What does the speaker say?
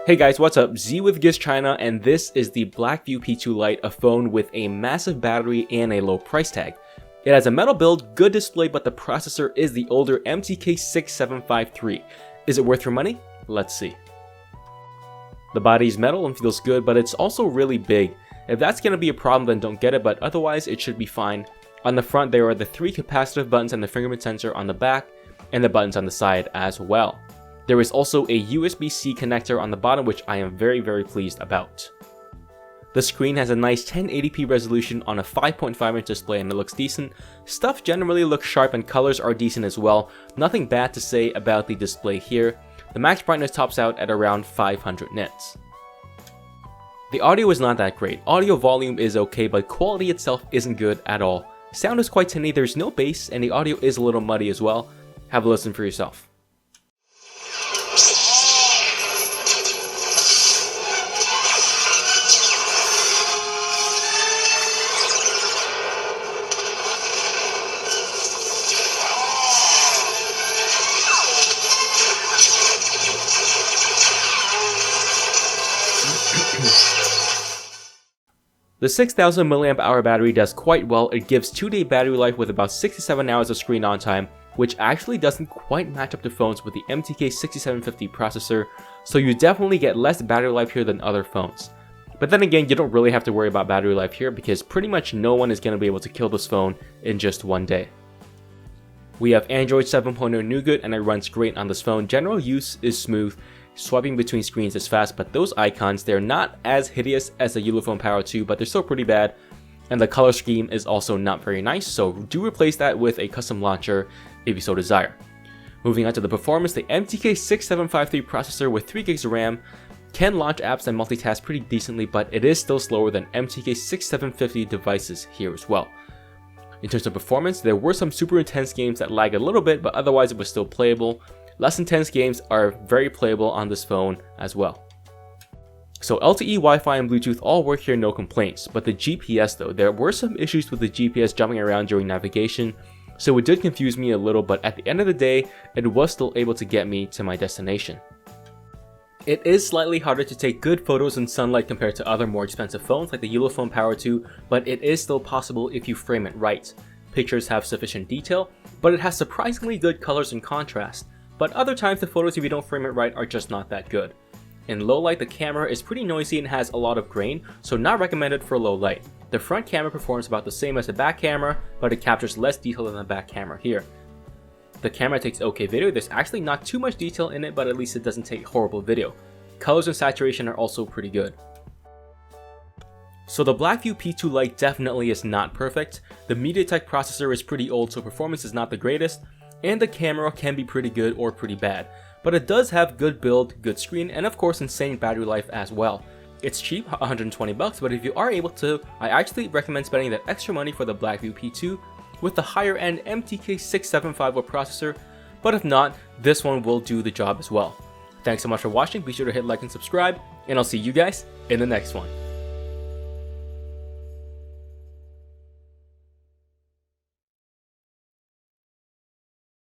Hey guys, what's up? Z with Giz China, and this is the Blackview P2 Lite, a phone with a massive battery and a low price tag. It has a metal build, good display, but the processor is the older MTK6753. Is it worth your money? Let's see. The body's metal and feels good, but it's also really big. If that's going to be a problem, then don't get it, but otherwise it should be fine. On the front, there are the 3 capacitive buttons and the fingerprint sensor on the back, and the buttons on the side as well. There is also a USB-C connector on the bottom, which I am very pleased about. The screen has a nice 1080p resolution on a 5.5-inch display and it looks decent. Stuff generally looks sharp and colors are decent as well. Nothing bad to say about the display here. The max brightness tops out at around 500 nits. The audio is not that great. Audio volume is okay, but quality itself isn't good at all. Sound is quite tinny, there's no bass, and the audio is a little muddy as well. Have a listen for yourself. The 6000 mAh battery does quite well. It gives 2-day battery life with about 67 hours of screen on time, which actually doesn't quite match up to phones with the MTK6750 processor, so you definitely get less battery life here than other phones. But then again, you don't really have to worry about battery life here because pretty much no one is going to be able to kill this phone in just one day. We have Android 7.0 Nougat and it runs great on this phone. General use is smooth. Swiping between screens is fast, but those icons, they're not as hideous as the Ulefone Power 2, but they're still pretty bad. And the color scheme is also not very nice, so do replace that with a custom launcher if you so desire. Moving on to the performance, the MTK6753 processor with 3GB of RAM can launch apps and multitask pretty decently, but it is still slower than MTK6750 devices here as well. In terms of performance, there were some super intense games that lag a little bit, but otherwise it was still playable. Less intense games are very playable on this phone as well. So LTE, Wi-Fi, and Bluetooth all work here, no complaints. But the GPS though, there were some issues with the GPS jumping around during navigation, so it did confuse me a little, but at the end of the day, it was still able to get me to my destination. It is slightly harder to take good photos in sunlight compared to other more expensive phones like the Ulefone Power 2, but it is still possible if you frame it right. Pictures have sufficient detail, but it has surprisingly good colors and contrast. But other times the photos, if you don't frame it right, are just not that good. In low light, the camera is pretty noisy and has a lot of grain, so not recommended for low light. The front camera performs about the same as the back camera, but it captures less detail than the back camera here. The camera takes okay video. There's actually not too much detail in it, but at least it doesn't take horrible video. Colors and saturation are also pretty good. So the Blackview P2 Lite definitely is not perfect. The MediaTek processor is pretty old, so performance is not the greatest. And the camera can be pretty good or pretty bad, but it does have good build, good screen, and of course insane battery life as well. It's cheap, 120 bucks, but if you are able to, I actually recommend spending that extra money for the Blackview P2 with the higher end MTK6750 processor, but if not, this one will do the job as well. Thanks so much for watching, be sure to hit like and subscribe, and I'll see you guys in the next one.